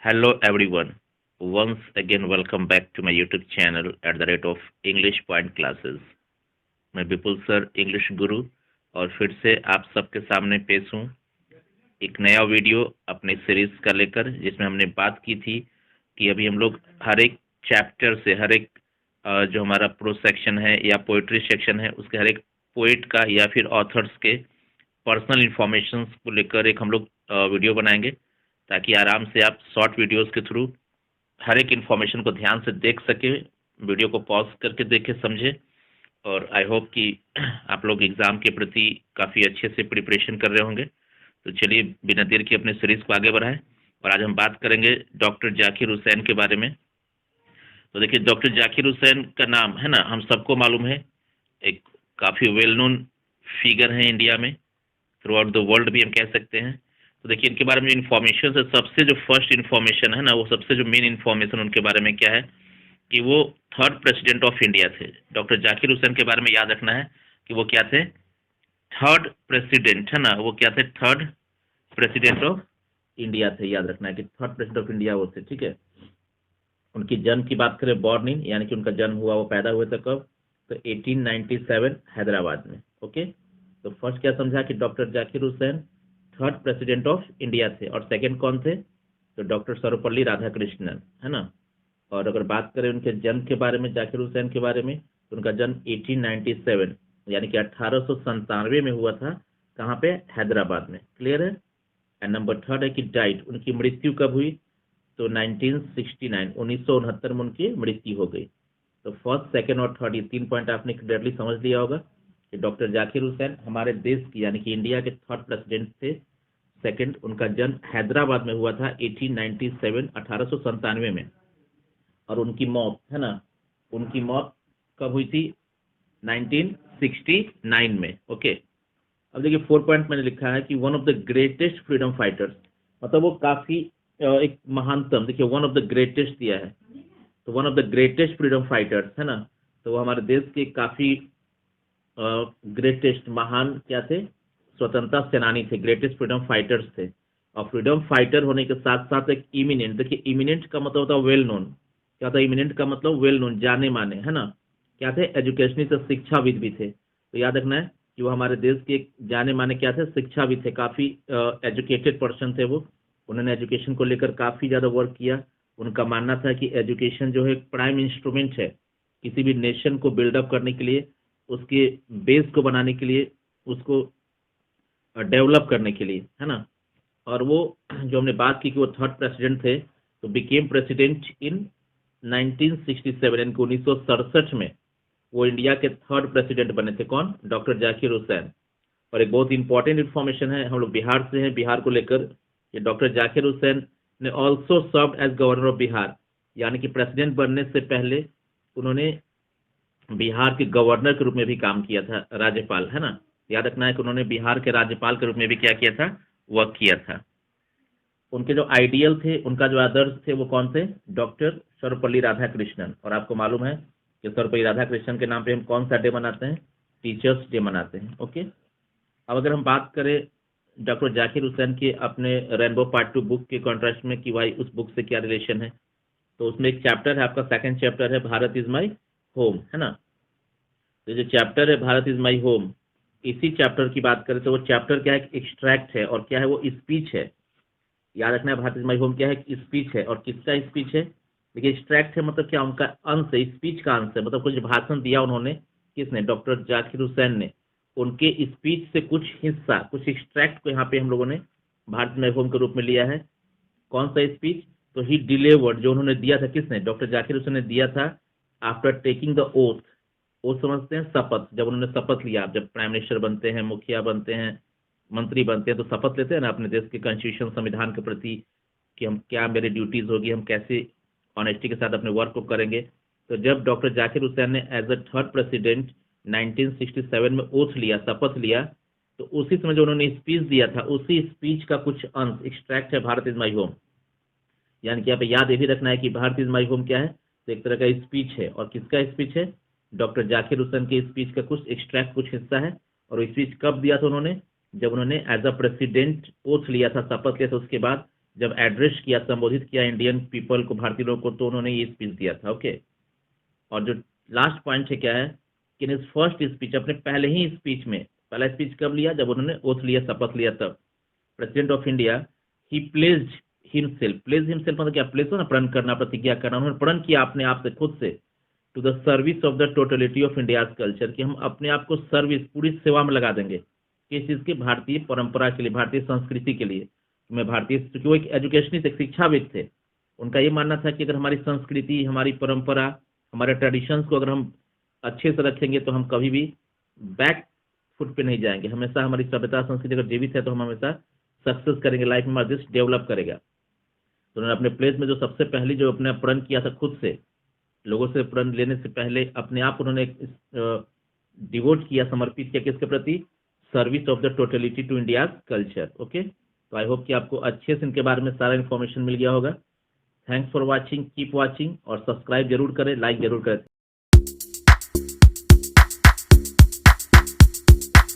Hello everyone. Once again welcome back to my YouTube channel at the rate of English Point Classes. मैं विपुल sir English गुरु और फिर से आप सबके सामने पेश हूँ एक नया वीडियो अपने सीरीज का लेकर, जिसमें हमने बात की थी कि अभी हम लोग हर एक चैप्टर से हर एक जो हमारा प्रो सेक्शन है या पोइट्री सेक्शन है उसके हर एक पोइट का या फिर ऑथर्स के पर्सनल इंफॉर्मेशन को लेकर एक हम लोग वीडियो बनाएंगे, ताकि आराम से आप शॉर्ट वीडियोस के थ्रू हर एक इन्फॉर्मेशन को ध्यान से देख सके, वीडियो को पॉज करके देखे समझे। और आई होप कि आप लोग एग्ज़ाम के प्रति काफ़ी अच्छे से प्रिपरेशन कर रहे होंगे। तो चलिए बिना देर के अपने सीरीज़ को आगे बढ़ाएं और आज हम बात करेंगे डॉक्टर जाकिर हुसैन के बारे में। तो देखिए, डॉक्टर जाकिर हुसैन का नाम है ना, हम सबको मालूम है, एक काफ़ी वेल नोन फिगर है इंडिया में, थ्रू आउट द वर्ल्ड भी हम कह सकते हैं। तो देखिए, इनके बारे में जो इन्फॉर्मेशन है, सबसे जो फर्स्ट इन्फॉर्मेशन है ना, वो सबसे जो मेन इन्फॉर्मेशन उनके बारे में क्या है कि वो थर्ड प्रेसिडेंट ऑफ इंडिया थे। डॉक्टर जाकिर हुसैन के बारे में याद रखना है कि वो क्या थे, थर्ड प्रेसिडेंट है ना, वो क्या थे, थर्ड प्रेसिडेंट ऑफ इंडिया थे। याद रखना है कि थर्ड प्रेसिडेंट ऑफ इंडिया वो थे, ठीक है। उनकी जन्म की बात करें, बॉर्न इन, यानी कि उनका जन्म हुआ, वो पैदा हुए थे कब, तो 1897 हैदराबाद में। ओके, तो फर्स्ट क्या समझा कि doctor Zakir Hussain third president of India थे, और सेकंड कौन थे, तो डॉक्टर सर्वपल्ली राधाकृष्णन, है ना। और अगर बात करें उनके जन्म के बारे में, जाकिर हुसैन के बारे में, तो उनका जन्म 1897 यानी कि 1897 में हुआ था। कहाँ पे, हैदराबाद में। क्लियर है। एंड नंबर थर्ड है कि डाइट, उनकी मृत्यु कब हुई, तो 1969 1969 में उनकी मृत्यु हो गई। तो फर्स्ट, सेकंड और थर्ड, ये तीन पॉइंट आपने क्लियरली समझ लिया होगा कि डॉक्टर जाकिर हुसैन हमारे देश की यानी कि इंडिया के थर्ड प्रेसिडेंट थे। सेकंड, उनका जन्म हैदराबाद में हुआ था 1897 1897 में। और उनकी मौत है ना, उनकी मौत कब हुई थी, 1969 में। ओके, अब देखिए 4 पॉइंट मैंने लिखा है कि one of the greatest freedom fighters, मतलब वो काफी एक महानतम, देखिए वन ऑफ द ग्रेटेस्ट दिया है, तो one of the greatest freedom fighters है ना, तो वो हमारे देश के काफी ग्रेटेस्ट महान क्या थे, स्वतंत्रता सेनानी थे, ग्रेटेस्ट फ्रीडम फाइटर्स थे। और फ्रीडम फाइटर होने के साथ साथ एक इमिनेंट, देखिए इमिनेंट का मतलब होता है वेल नोन। क्या होता है इमिनेंट का मतलब, वेल नोन, जाने माने, है ना। क्या थे, एजुकेशनिस्ट, शिक्षाविद भी थे। तो याद रखना है कि वो हमारे देश के एक जाने माने क्या थे, शिक्षाविद थे, काफी एजुकेटेड पर्सन थे वो। उन्होंने एजुकेशन को लेकर काफी ज्यादा वर्क किया। उनका मानना था कि एजुकेशन जो है एक प्राइम इंस्ट्रूमेंट है किसी भी नेशन को बिल्डअप करने के लिए, उसके बेस को बनाने के लिए, उसको डेवलप करने के लिए, है ना। और वो जो हमने बात की कि वो थर्ड प्रेसिडेंट थे, तो बिकेम प्रेसिडेंट इन 1967 यानी कि 1967 में वो इंडिया के थर्ड प्रेसिडेंट बने थे। कौन, डॉक्टर जाकिर हुसैन। और एक बहुत इंपॉर्टेंट इन्फॉर्मेशन है, हम लोग बिहार से हैं, बिहार को लेकर, कि डॉक्टर जाकिर हुसैन ने also serve as governor of Bihar, यानी कि प्रेसिडेंट बनने से पहले उन्होंने बिहार के गवर्नर के रूप में भी काम किया था, राज्यपाल, है ना। याद रखना है कि उन्होंने बिहार के राज्यपाल के रूप में भी क्या किया था, वर्क किया था। उनके जो आइडियल थे, उनका जो आदर्श थे, वो कौन थे, डॉक्टर सर्वपल्ली राधाकृष्णन। और आपको मालूम है कि सर्वपल्ली राधाकृष्णन के नाम पे हम कौन सा डे मनाते हैं, टीचर्स डे मनाते हैं। ओके, अब अगर हम बात करें डॉक्टर जाकिर हुसैन की अपने रेनबो पार्ट 2 बुक के कॉन्ट्रास्ट में कि भाई उस बुक से क्या रिलेशन है, तो उसमें एक चैप्टर है, आपका सेकंड चैप्टर है, भारत इज माई होम, है ना। तो जो चैप्टर है भारत इज माई होम, इसी चैप्टर की बात करें तो वो चैप्टर क्या है, एक्सट्रैक्ट है, और क्या है, वो स्पीच है। याद रखना है, भारत इज माई होम क्या है, स्पीच है। और किसका स्पीच है, देखिए एक्सट्रैक्ट है मतलब क्या, उनका अंश है, स्पीच का अंश है, मतलब कुछ भाषण दिया उन्होंने, किसने, डॉक्टर जाकिर हुसैन ने। उनके स्पीच से कुछ हिस्सा, कुछ एक्सट्रैक्ट को यहाँ पे हम लोगों ने भारत माई होम के रूप में लिया है। कौन सा स्पीच, तो ही डिलीवर्ड, जो उन्होंने दिया था, किसने, डॉक्टर जाकिर हुसैन ने दिया था, आफ्टर टेकिंग द ओथ। वो समझते हैं शपथ, जब उन्होंने शपथ लिया, जब प्राइम मिनिस्टर बनते हैं, मुखिया बनते हैं, मंत्री बनते हैं, तो शपथ लेते हैं ना अपने देश के कॉन्स्टिट्यूशन, संविधान के प्रति, कि हम क्या, मेरी ड्यूटीज होगी, हम कैसे ऑनेस्टी के साथ अपने वर्क को करेंगे। तो जब डॉक्टर जाकिर हुसैन ने एज अ थर्ड प्रेसिडेंट 1967 में ओथ लिया, शपथ लिया, तो उसी समय जो उन्होंने स्पीच दिया था, उसी स्पीच का कुछ अंश एक्सट्रैक्ट है भारत इज माई होम। यानी कि यहाँ पे याद ये भी रखना है कि भारत इज माई होम क्या है, तो एक तरह का स्पीच है। और किसका स्पीच है, डॉक्टर जाकिर हुसैन के स्पीच का कुछ एक्सट्रैक्ट, कुछ हिस्सा है। और स्पीच कब दिया था उन्होंने, जब उन्होंने एज अ प्रेसिडेंट ओथ लिया था, शपथ लिया था, उसके बाद जब एड्रेस किया, संबोधित किया इंडियन पीपल को, भारतीय लोगों को, तो उन्होंने ये स्पीच दिया था। ओके, और जो लास्ट पॉइंट है क्या है कि इन फर्स्ट स्पीच, अपने पहले ही स्पीच में, पहला स्पीच कब लिया, जब उन्होंने ओथ लिया, शपथ लिया, तब president of India he pledged himself, pledge himself मतलब क्या, प्लेस हो ना, प्रण करना, प्रतिज्ञा करना, उन्होंने प्रण किया अपने आप से, खुद से, to the service of the totality of India's culture, कि हम अपने आप को सर्विस, पूरी सेवा में लगा देंगे किस चीज़ की, भारतीय परंपरा के लिए, भारतीय संस्कृति के लिए। मैं भारतीय, क्योंकि वो एक एजुकेशनिस्ट, एक शिक्षाविद थे, उनका ये मानना था कि अगर हमारी संस्कृति, हमारी परंपरा, हमारे ट्रेडिशंस को अगर हम अच्छे से रखेंगे तो हम कभी भी बैक फुट पे नहीं जाएंगे, हमेशा हमारी सभ्यता संस्कृति अगर जीवित है तो हम हमेशा सक्सेस करेंगे लाइफ में, देश डेवलप करेगा। तो उन्होंने अपने प्लेस में जो सबसे पहले जो अपने प्रण किया था खुद से, लोगों से प्रण लेने से पहले अपने आप उन्होंने डिवोट किया, समर्पित किया किसके प्रति, service of the totality to India's culture. Okay, तो आई होप कि आपको अच्छे से इनके बारे में सारा इन्फॉर्मेशन मिल गया होगा। Thanks for watching, keep watching, और सब्सक्राइब जरूर करें, लाइक जरूर करें।